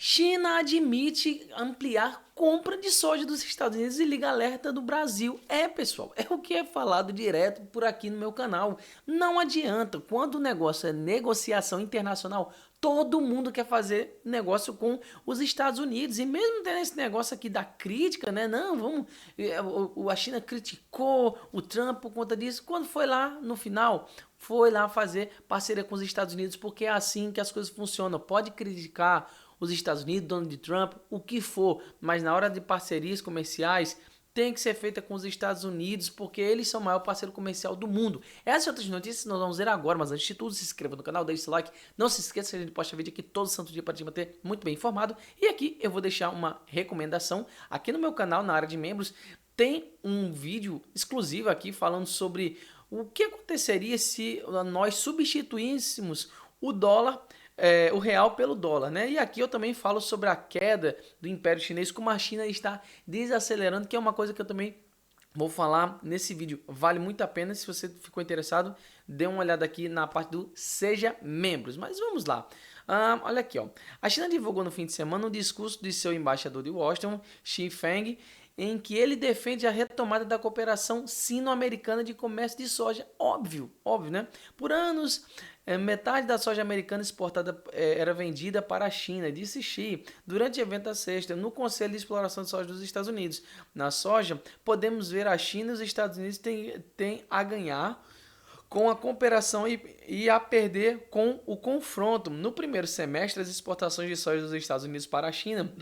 China admite ampliar compra de soja dos Estados Unidos e liga alerta do Brasil. Pessoal, é o que é falado direto por aqui no meu canal. Não adianta, quando o negócio é negociação internacional, todo mundo quer fazer negócio com os Estados Unidos. E mesmo tendo esse negócio aqui da crítica, né? Não, vamos. A China criticou o Trump por conta disso. Quando foi lá no final, foi lá fazer parceria com os Estados Unidos, porque é assim que as coisas funcionam. Pode criticar os Estados Unidos, Donald Trump, o que for, mas na hora de parcerias comerciais tem que ser feita com os Estados Unidos, porque eles são o maior parceiro comercial do mundo. Essas e outras notícias nós vamos ver agora, mas antes de tudo, se inscreva no canal, deixe seu like, não se esqueça que a gente posta vídeo aqui todo santo dia para te manter muito bem informado. E aqui eu vou deixar uma recomendação, aqui no meu canal, na área de membros, tem um vídeo exclusivo aqui falando sobre o que aconteceria se nós substituíssemos o dólar, o real pelo dólar, né? E aqui eu também falo sobre a queda do Império Chinês, como a China está desacelerando, que é uma coisa que eu também vou falar nesse vídeo. Vale muito a pena, se você ficou interessado, dê uma olhada aqui na parte do Seja Membros. Mas vamos lá. Olha aqui, ó. A China divulgou no fim de semana um discurso de seu embaixador de Washington, Xi Feng, em que ele defende a retomada da cooperação sino-americana de comércio de soja. Óbvio, óbvio, né? Por anos, metade da soja americana exportada era vendida para a China, disse Xi, durante o evento da sexta, no Conselho de Exploração de Soja dos Estados Unidos. Na soja, podemos ver a China e os Estados Unidos têm a ganhar com a cooperação e a perder com o confronto. No primeiro semestre, as exportações de soja dos Estados Unidos para a China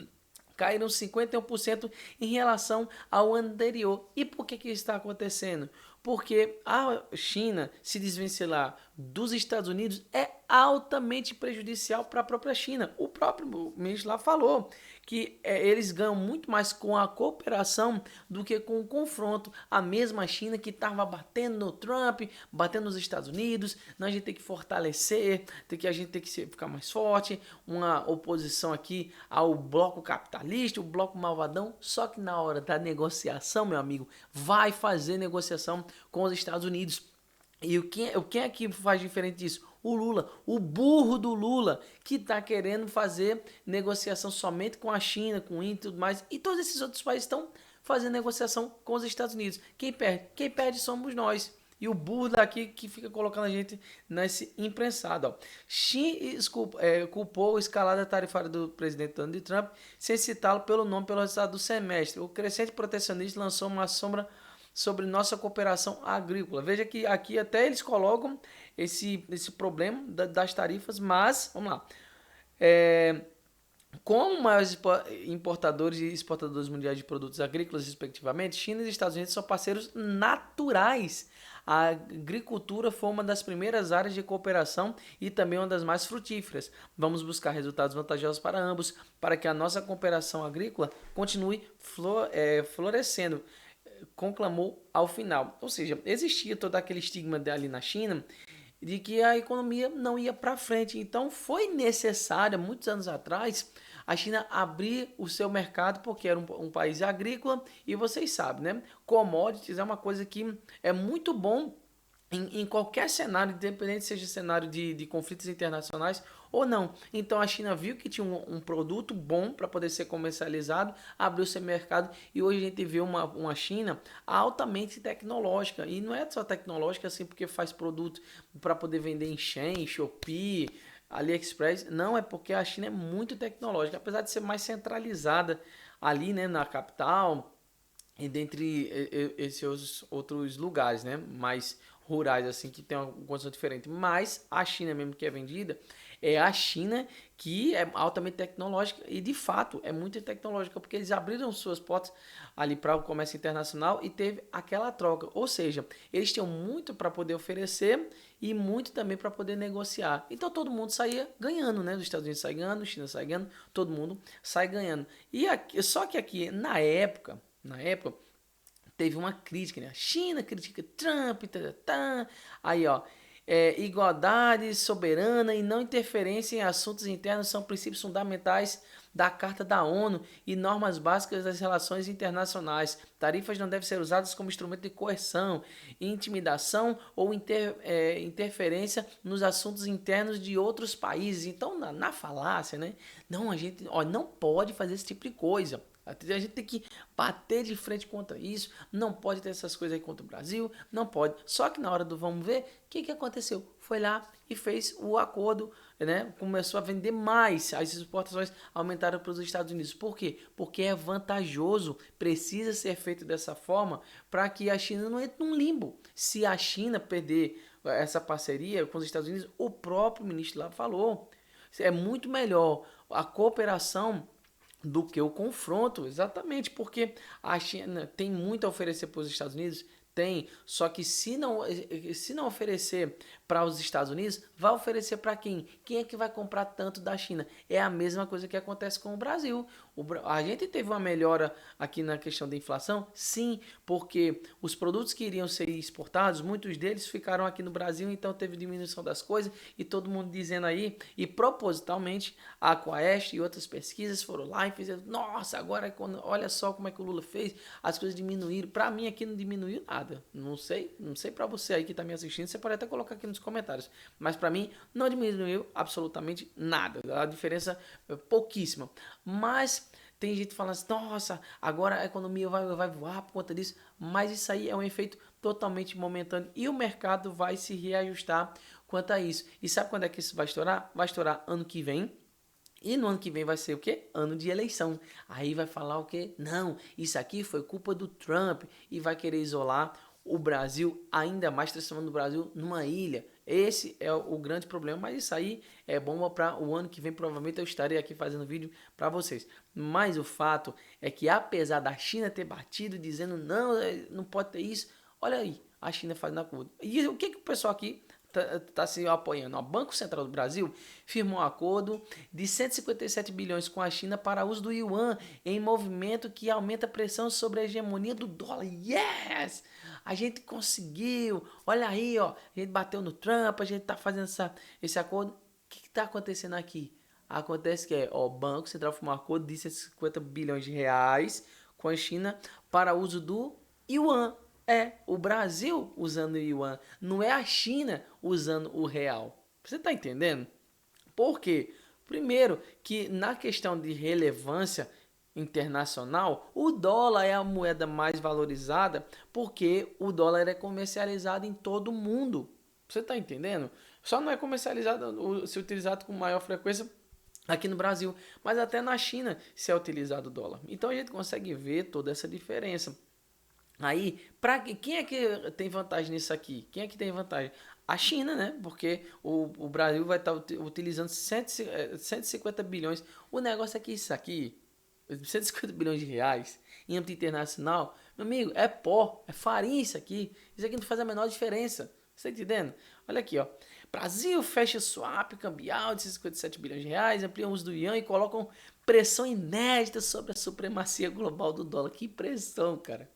caíram 51% em relação ao ano anterior. E por que isso está acontecendo? Porque a China se desvencilhar dos Estados Unidos é altamente prejudicial para a própria China. O próprio ministro lá falou que eles ganham muito mais com a cooperação do que com o confronto. A mesma China que estava batendo no Trump, batendo nos Estados Unidos, a gente tem que fortalecer, a gente tem que ficar mais forte, uma oposição aqui ao bloco capitalista, o bloco malvadão, só que na hora da negociação, meu amigo, vai fazer negociação com os Estados Unidos. E quem é que faz diferente disso? O Lula, o burro do Lula, que está querendo fazer negociação somente com a China, com a Índia e tudo mais. E todos esses outros países estão fazendo negociação com os Estados Unidos. Quem perde? Quem perde somos nós. E o burro daqui que fica colocando a gente nesse imprensado. Ó. Xi culpou a escalada tarifária do presidente Donald Trump, sem citá-lo pelo nome pelo resultado do semestre. O crescente protecionismo lançou uma sombra sobre nossa cooperação agrícola. Veja que aqui até eles colocam esse problema das tarifas, mas, vamos lá, como maiores importadores e exportadores mundiais de produtos agrícolas, respectivamente, China e Estados Unidos são parceiros naturais. A agricultura foi uma das primeiras áreas de cooperação e também uma das mais frutíferas. Vamos buscar resultados vantajosos para ambos, para que a nossa cooperação agrícola continue florescendo, conclamou ao final. Ou seja, existia todo aquele estigma ali na China de que a economia não ia para frente. Então foi necessário, muitos anos atrás, a China abrir o seu mercado, porque era um país agrícola, e vocês sabem, né? Commodities é uma coisa que é muito bom em qualquer cenário, independente seja cenário de conflitos internacionais ou não. Então a China viu que tinha um produto bom para poder ser comercializado, abriu seu mercado e hoje a gente vê uma China altamente tecnológica. E não é só tecnológica assim porque faz produto para poder vender em Shein, Shopee, AliExpress. Não, é porque a China é muito tecnológica, apesar de ser mais centralizada ali, né, na capital e dentre esses outros lugares, né, mais rurais assim que tem uma condição diferente, mas a China mesmo que é vendida é a China que é altamente tecnológica e de fato é muito tecnológica porque eles abriram suas portas ali para o comércio internacional e teve aquela troca, ou seja, eles tinham muito para poder oferecer e muito também para poder negociar. Então todo mundo saía ganhando, né? Os Estados Unidos sai ganhando, China sai ganhando, todo mundo sai ganhando. E aqui, só que aqui na época teve uma crítica, né? A China critica Trump, aí ó, igualdade soberana e não interferência em assuntos internos são princípios fundamentais da Carta da ONU e normas básicas das relações internacionais. Tarifas não devem ser usadas como instrumento de coerção, intimidação ou interferência nos assuntos internos de outros países. Então, na falácia, né? Não, a gente não pode fazer esse tipo de coisa. A gente tem que bater de frente contra isso. Não pode ter essas coisas aí contra o Brasil. Não pode. Só que na hora do vamos ver, o que aconteceu? Foi lá e fez o acordo, né? Começou a vender mais. As exportações aumentaram para os Estados Unidos. Por quê? Porque é vantajoso. Precisa ser feito dessa forma para que a China não entre num limbo. Se a China perder essa parceria com os Estados Unidos, o próprio ministro lá falou. É muito melhor a cooperação do que o confronto, exatamente, porque a China tem muito a oferecer para os Estados Unidos, tem, só que se não oferecer para os Estados Unidos, vai oferecer para quem? Quem é que vai comprar tanto da China? É a mesma coisa que acontece com o Brasil. A gente teve uma melhora aqui na questão da inflação? Sim, porque os produtos que iriam ser exportados, muitos deles ficaram aqui no Brasil, então teve diminuição das coisas e todo mundo dizendo aí, e propositalmente a Quaest e outras pesquisas foram lá e fizeram, nossa, agora olha só como é que o Lula fez, as coisas diminuíram. Para mim aqui não diminuiu nada. Não sei para você aí que está me assistindo, você pode até colocar aqui nos comentários, mas para mim não diminuiu absolutamente nada. A diferença é pouquíssima. Mas tem gente falando assim, nossa, agora a economia vai voar por conta disso, mas isso aí é um efeito totalmente momentâneo e o mercado vai se reajustar quanto a isso. E sabe quando é que isso vai estourar? Vai estourar ano que vem. E no ano que vem vai ser o quê? Ano de eleição. Aí vai falar o quê? Não, isso aqui foi culpa do Trump e vai querer isolar o Brasil ainda mais, transformando o Brasil numa ilha. Esse é o grande problema, mas isso aí é bom para o ano que vem. Provavelmente eu estarei aqui fazendo vídeo para vocês. Mas o fato é que apesar da China ter batido dizendo não, não pode ter isso, olha aí, a China fazendo acordo. E o que o pessoal aqui está se apoiando? O Banco Central do Brasil firmou um acordo de 157 bilhões com a China para uso do yuan em movimento que aumenta a pressão sobre a hegemonia do dólar. Yes! A gente conseguiu. Olha aí, ó, a gente bateu no Trump, a gente está fazendo esse acordo. O que está acontecendo aqui? Acontece que o Banco Central firmou um acordo de 150 bilhões de reais com a China para uso do yuan. É o Brasil usando o yuan, não é a China usando o real. Você está entendendo? Por quê? Primeiro, que na questão de relevância internacional, o dólar é a moeda mais valorizada porque o dólar é comercializado em todo o mundo. Você está entendendo? Só não é comercializado, se utilizado com maior frequência aqui no Brasil, mas até na China se é utilizado o dólar. Então a gente consegue ver toda essa diferença. Aí, quem é que tem vantagem nisso aqui? Quem é que tem vantagem? A China, né? Porque o Brasil vai estar utilizando 150 bilhões. O negócio é que isso aqui, 150 bilhões de reais, em âmbito internacional, meu amigo, é pó, é farinha isso aqui. Isso aqui não faz a menor diferença. Você está entendendo? Olha aqui, ó. Brasil fecha swap cambial de 57 bilhões de reais, amplia o uso do yuan e colocam pressão inédita sobre a supremacia global do dólar. Que pressão, cara.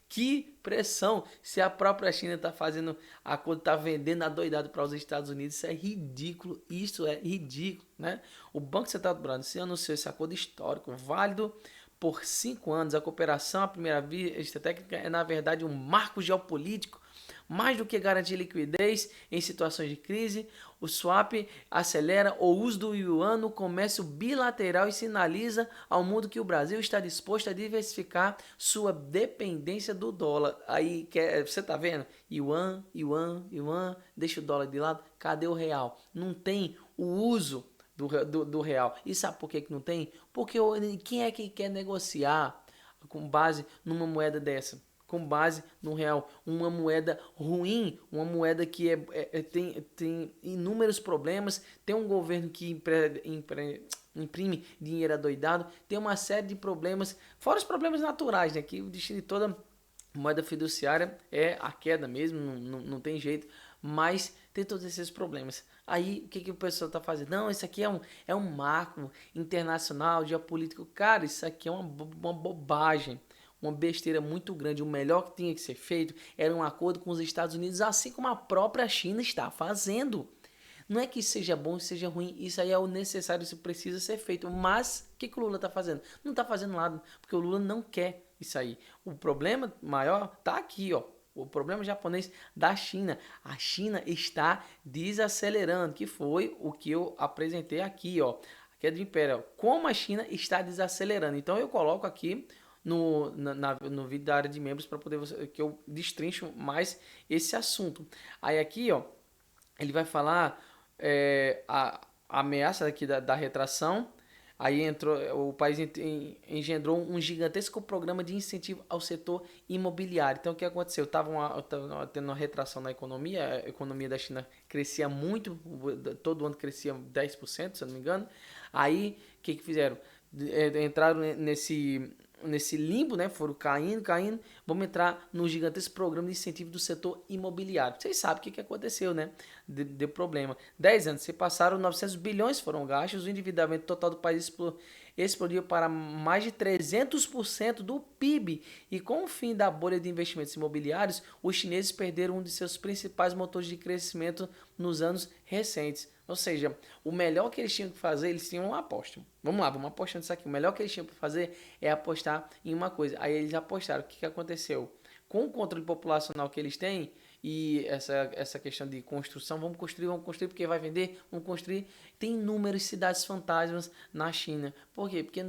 Que pressão! Se a própria China está fazendo acordo, está vendendo adoidado para os Estados Unidos, isso é ridículo. Isso é ridículo, né? O Banco Central do Brasil anunciou esse acordo histórico, válido por 5 anos. A cooperação à primeira vista técnica é, na verdade, um marco geopolítico. Mais do que garantir liquidez em situações de crise, o swap acelera o uso do yuan no comércio bilateral e sinaliza ao mundo que o Brasil está disposto a diversificar sua dependência do dólar. Aí, você está vendo? Yuan, deixa o dólar de lado. Cadê o real? Não tem o uso do real. E sabe por que não tem? Porque quem é que quer negociar com base numa moeda dessa? Com base no real, uma moeda ruim, uma moeda que tem inúmeros problemas, tem um governo que imprime dinheiro adoidado, tem uma série de problemas, fora os problemas naturais, né, que o destino de toda moeda fiduciária é a queda mesmo, não tem jeito, mas tem todos esses problemas. Aí o que o pessoal está fazendo? Não, isso aqui é um marco internacional, geopolítico. Cara, isso aqui é uma bobagem. uma besteira muito grande. O melhor que tinha que ser feito era um acordo com os Estados Unidos, assim como a própria China está fazendo. Não é que seja bom, seja ruim, isso aí é o necessário, isso precisa ser feito. Mas o que, que o Lula está fazendo? Não está fazendo nada, porque o Lula não quer isso aí. O problema maior está aqui, ó. O problema japonês da China. A China está desacelerando, que foi o que eu apresentei aqui, ó. A queda do império. Como a China está desacelerando. Então eu coloco aqui no vídeo da área de membros para poder que eu destrincho mais esse assunto. Aí aqui, ó, ele vai falar a ameaça aqui da retração. Aí o país engendrou um gigantesco programa de incentivo ao setor imobiliário. Então o que aconteceu? Tava tendo uma retração na economia, a economia da China crescia muito, todo ano crescia 10%, se eu não me engano. Aí o que fizeram? Entraram nesse limbo, né? Foram caindo. Vamos entrar no gigantesco programa de incentivo do setor imobiliário. Vocês sabem o que aconteceu, né? Deu problema. 10 anos se passaram, 900 bilhões foram gastos, o endividamento total do país explodiu para mais de 300% do PIB. E com o fim da bolha de investimentos imobiliários, os chineses perderam um de seus principais motores de crescimento nos anos recentes. Ou seja, o melhor que eles tinham que fazer, eles tinham uma aposta. Vamos lá, vamos apostar nisso aqui. O melhor que eles tinham para fazer é apostar em uma coisa. Aí eles apostaram. O que aconteceu? Com o controle populacional que eles têm e essa questão de construção, vamos construir porque vai vender, vamos construir. Tem inúmeras cidades fantasmas na China. Por quê? Porque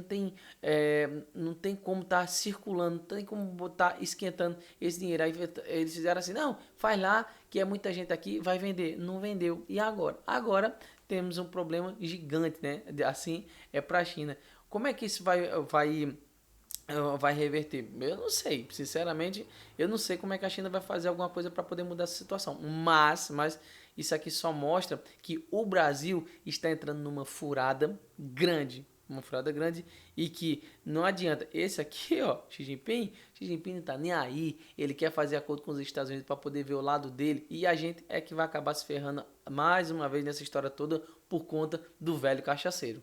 não tem como estar circulando, não tem como estar esquentando esse dinheiro. Aí eles fizeram assim, não, faz lá, que é muita gente aqui, vai vender. Não vendeu. E agora? Agora temos um problema gigante, né? Assim é para a China. Como é que isso vai reverter? Eu não sei, sinceramente, eu não sei como é que a China vai fazer alguma coisa para poder mudar essa situação. Mas isso aqui só mostra que o Brasil está entrando numa furada grande, e que não adianta. Esse aqui, ó, Xi Jinping não tá nem aí. Ele quer fazer acordo com os Estados Unidos para poder ver o lado dele e a gente é que vai acabar se ferrando mais uma vez nessa história toda por conta do velho cachaceiro.